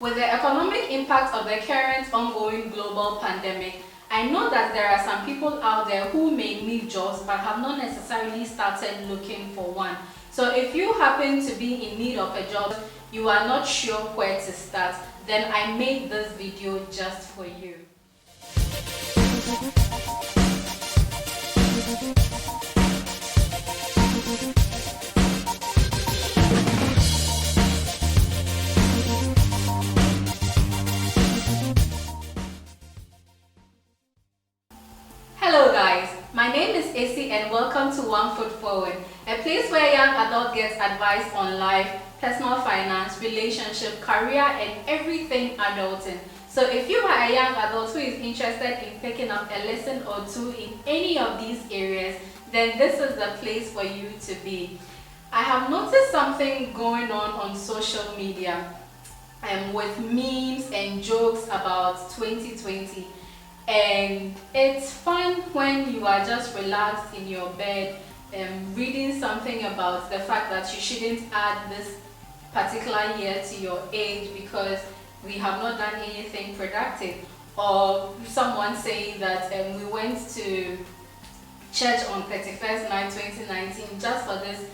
With the economic impact of the current ongoing global pandemic, I know that there are some people out there who may need jobs but have not necessarily started looking for one. So if you happen to be in need of a job, you are not sure where to start, then I made this video just for you. Hello guys, my name is Essie and welcome to One Foot Forward, a place where young adult gets advice on life, personal finance, relationship, career and everything adulting. So if you are a young adult who is interested in picking up a lesson or two in any of these areas, then this is the place for you to be. I have noticed something going on social media with memes and jokes about 2020. And it's fun when you are just relaxed in your bed reading something about the fact that you shouldn't add this particular year to your age because we have not done anything productive, or someone saying that we went to church on 31st night 2019 just for this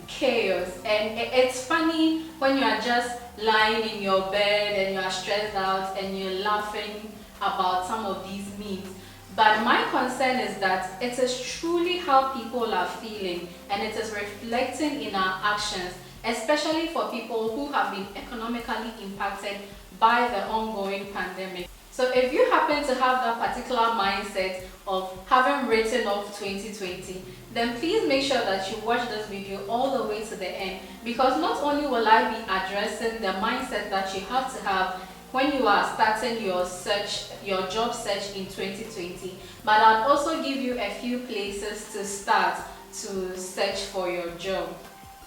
chaos. And it's funny when you are just lying in your bed and you are stressed out and you're laughing about some of these memes. But my concern is that it is truly how people are feeling and it is reflecting in our actions, especially for people who have been economically impacted by the ongoing pandemic. So if you happen to have that particular mindset of having written off 2020, then please make sure that you watch this video all the way to the end, because not only will I be addressing the mindset that you have to have when you are starting your job search in 2020, but I'll also give you a few places to start to search for your job.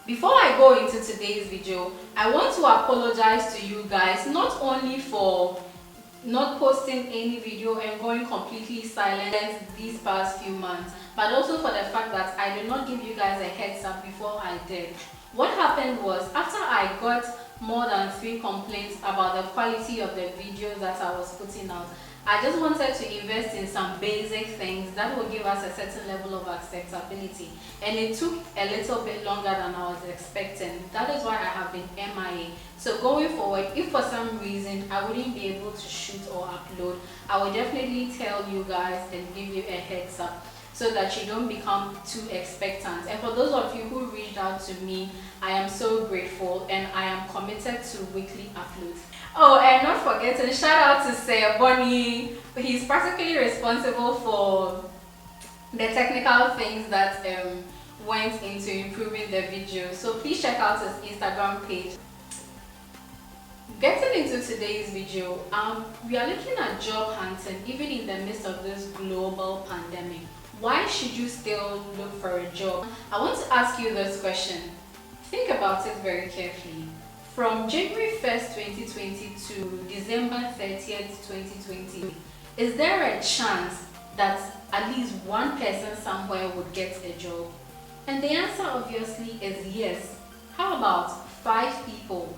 Before I go into today's video, I want to apologize to you guys, not only for not posting any video and going completely silent these past few months, but also for the fact that I did not give you guys a heads up before I did. What happened was, after I got more than 3 complaints about the quality of the videos that I was putting out, I just wanted to invest in some basic things that will give us a certain level of acceptability, and it took a little bit longer than I was expecting. That is why I have been MIA. So going forward, if for some reason I wouldn't be able to shoot or upload, I will definitely tell you guys and give you a heads up, so that you don't become too expectant. And for those of you who reached out to me, I am so grateful and I am committed to weekly uploads. Oh, and not forgetting, shout out to Sir Bonnie. He's practically responsible for the technical things that went into improving the video. So please check out his Instagram page. Getting into today's video, we are looking at job hunting even in the midst of this global pandemic. Why should you still look for a job? I want to ask you this question. Think about it very carefully. From January 1st, 2020 to December 30th, 2020, is there a chance that at least one person somewhere would get a job? And the answer obviously is yes. How about 5 people?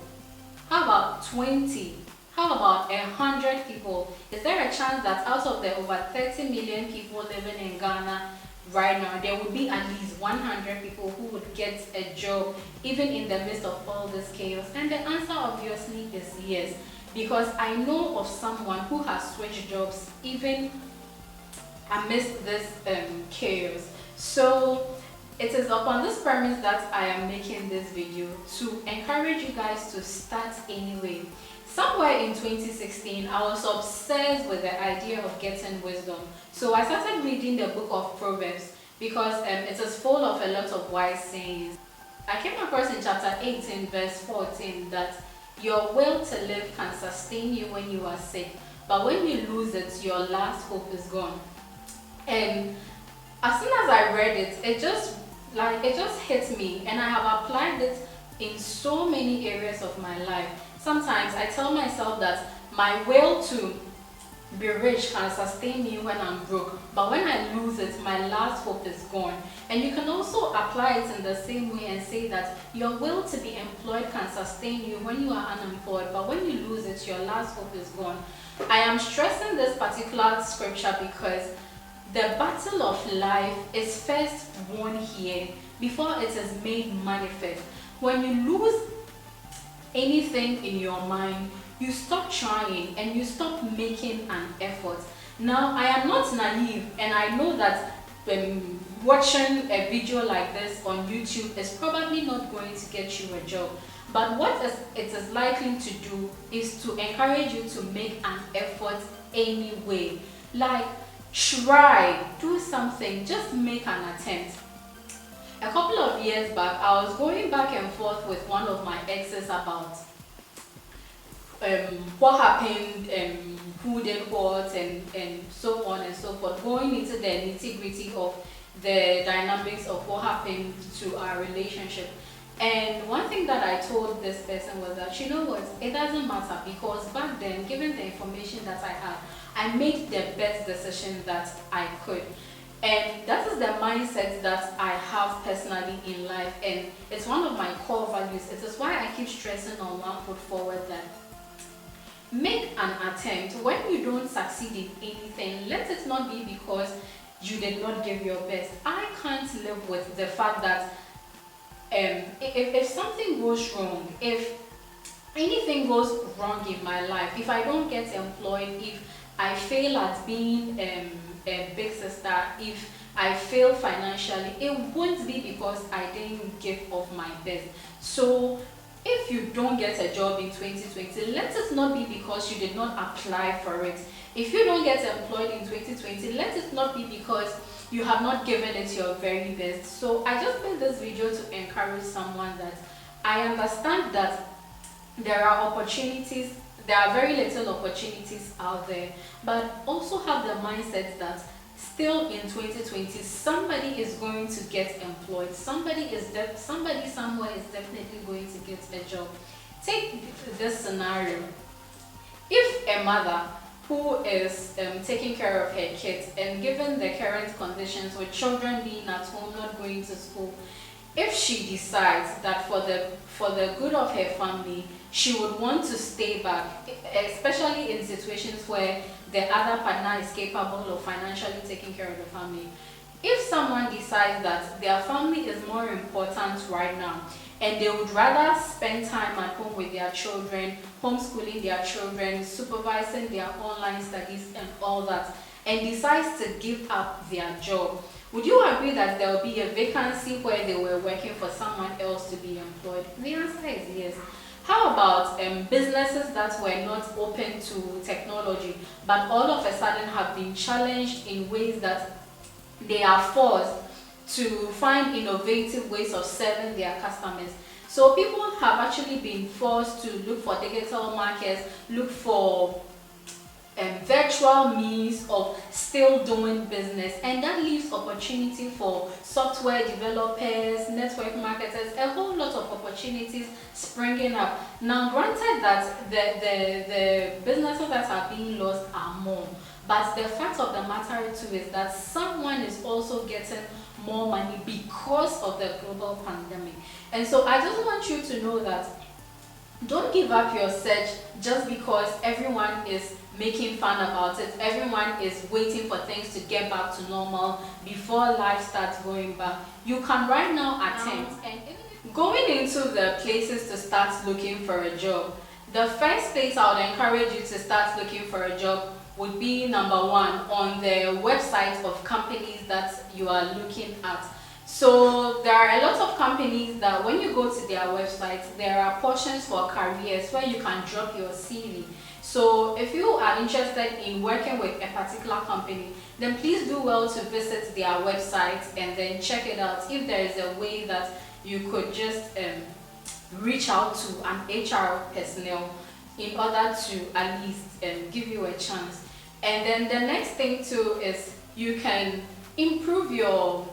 How about 20? How about 100 people? Is there a chance that out of the over 30 million people living in Ghana right now, there would be at least 100 people who would get a job even in the midst of all this chaos? And the answer obviously is yes, because I know of someone who has switched jobs even amidst this chaos. So it is upon this premise that I am making this video, to encourage you guys to start anyway. Somewhere in 2016, I was obsessed with the idea of getting wisdom. So I started reading the book of Proverbs because it is full of a lot of wise sayings. I came across in chapter 18 verse 14 that your will to live can sustain you when you are sick, but when you lose it, your last hope is gone. And as soon as I read it, it just hit me, and I have applied it in so many areas of my life. Sometimes I tell myself that my will to be rich, can sustain me when I'm broke, but when I lose it, my last hope is gone. And you can also apply it in the same way and say that your will to be employed can sustain you when you are unemployed, but when you lose it, your last hope is gone. I am stressing this particular scripture because the battle of life is first won here before it is made manifest. When you lose anything in your mind, you stop trying and you stop making an effort. Now, I am not naive, and I know that watching a video like this on YouTube is probably not going to get you a job. But it is likely to do is to encourage you to make an effort anyway. Like, try, do something, just make an attempt. A couple of years back, I was going back and forth with one of my exes about what happened, who did what, and so on and so forth, going into the nitty-gritty of the dynamics of what happened to our relationship. And one thing that I told this person was that, you know what, it doesn't matter, because back then, given the information that I had, I made the best decision that I could. And that is the mindset that I have personally in life, and it's one of my core values. It is why I keep stressing on one foot forward, that make an attempt. When you don't succeed in anything, let it not be because you did not give your best. I can't live with the fact that if something goes wrong, if anything goes wrong in my life, if I don't get employed, if I fail at being a big sister, if I fail financially, it won't be because I didn't give of my best. So if you don't get a job in 2020, let it not be because you did not apply for it. If you don't get employed in 2020, let it not be because you have not given it your very best. So I just made this video to encourage someone that I understand that there are opportunities, there are very little opportunities out there, but also have the mindset that still in 2020 somebody is going to get employed, somebody somewhere is definitely going to get a job. Take this scenario. If a mother who is taking care of her kids, and given the current conditions with children being at home, not going to school, if she decides that for the good of her family, she would want to stay back, especially in situations where the other partner is capable of financially taking care of the family. If someone decides that their family is more important right now, and they would rather spend time at home with their children, homeschooling their children, supervising their online studies and all that, and decides to give up their job, would you agree that there will be a vacancy where they were working for someone else to be employed? The answer is yes. How about businesses that were not open to technology, but all of a sudden have been challenged in ways that they are forced to find innovative ways of serving their customers? So people have actually been forced to look for digital markets, look for virtual means of still doing business, and that leaves opportunity for software developers, network marketers, a whole lot of opportunities springing up. Now, granted that the businesses that are being lost are more, but the fact of the matter too is that someone is also getting more money because of the global pandemic. And so I just want you to know that don't give up your search just because everyone is making fun about it. Everyone is waiting for things to get back to normal before life starts going back. You can right now attempt. And going into the places to start looking for a job, the first place I would encourage you to start looking for a job would be, number one, on the website of companies that you are looking at. So there are a lot of companies that when you go to their websites, there are portions for careers where you can drop your CV. So if you are interested in working with a particular company, then please do well to visit their website and then check it out. If there is a way that you could just reach out to an HR personnel in order to at least give you a chance. And then the next thing too is you can improve your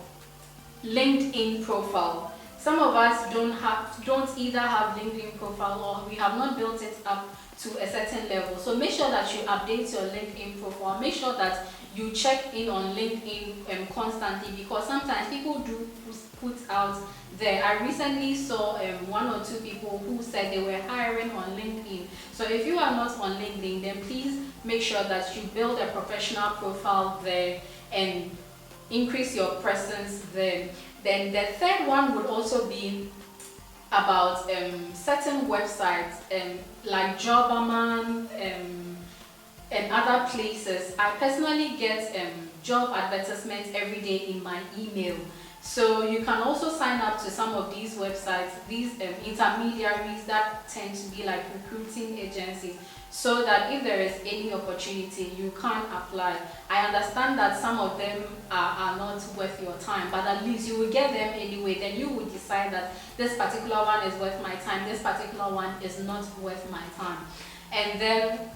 LinkedIn profile. some of us don't either have LinkedIn profile, or we have not built it up to a certain level. So make sure that you update your LinkedIn profile. Make sure that you check in on LinkedIn constantly, because sometimes people do put out there. I recently saw one or two people who said they were hiring on LinkedIn. So if you are not on LinkedIn, then please make sure that you build a professional profile there and increase your presence there. Then the third one would also be about certain websites like Jobaman and other places. I personally get job advertisements every day in my email. So you can also sign up to some of these websites, these intermediaries that tend to be like recruiting agencies, so that if there is any opportunity, you can apply. I understand that some of them are not worth your time, but at least you will get them anyway. Then you will decide that this particular one is worth my time, this particular one is not worth my time. And then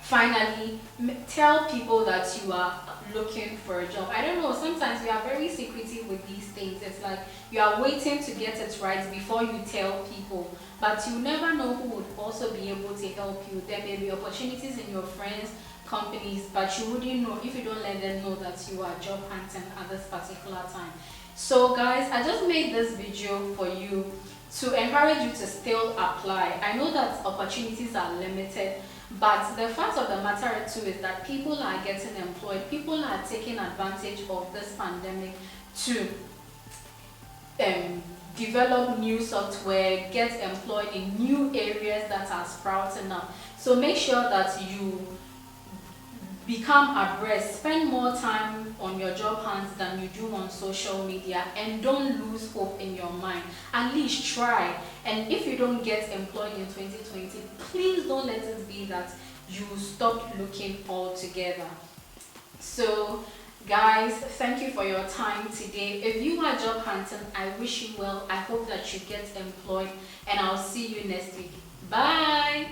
finally, tell people that you are looking for a job. I don't know, sometimes we are very secretive with these things. It's like you are waiting to get it right before you tell people, but you never know who would also be able to help you. There may be opportunities in your friends' companies, but you wouldn't know if you don't let them know that you are job hunting at this particular time. So guys, I just made this video for you to encourage you to still apply. I know that opportunities are limited, but the fact of the matter too is that people are getting employed. People are taking advantage of this pandemic to develop new software, get employed in new areas that are sprouting up. So make sure that you become abreast, spend more time on your job hunts than you do on social media, and don't lose hope in your mind. At least try. And if you don't get employed in 2020, please don't let it be that you stop looking altogether. So guys, thank you for your time today. If you are job hunting, I wish you well. I hope that you get employed, and I'll see you next week. Bye.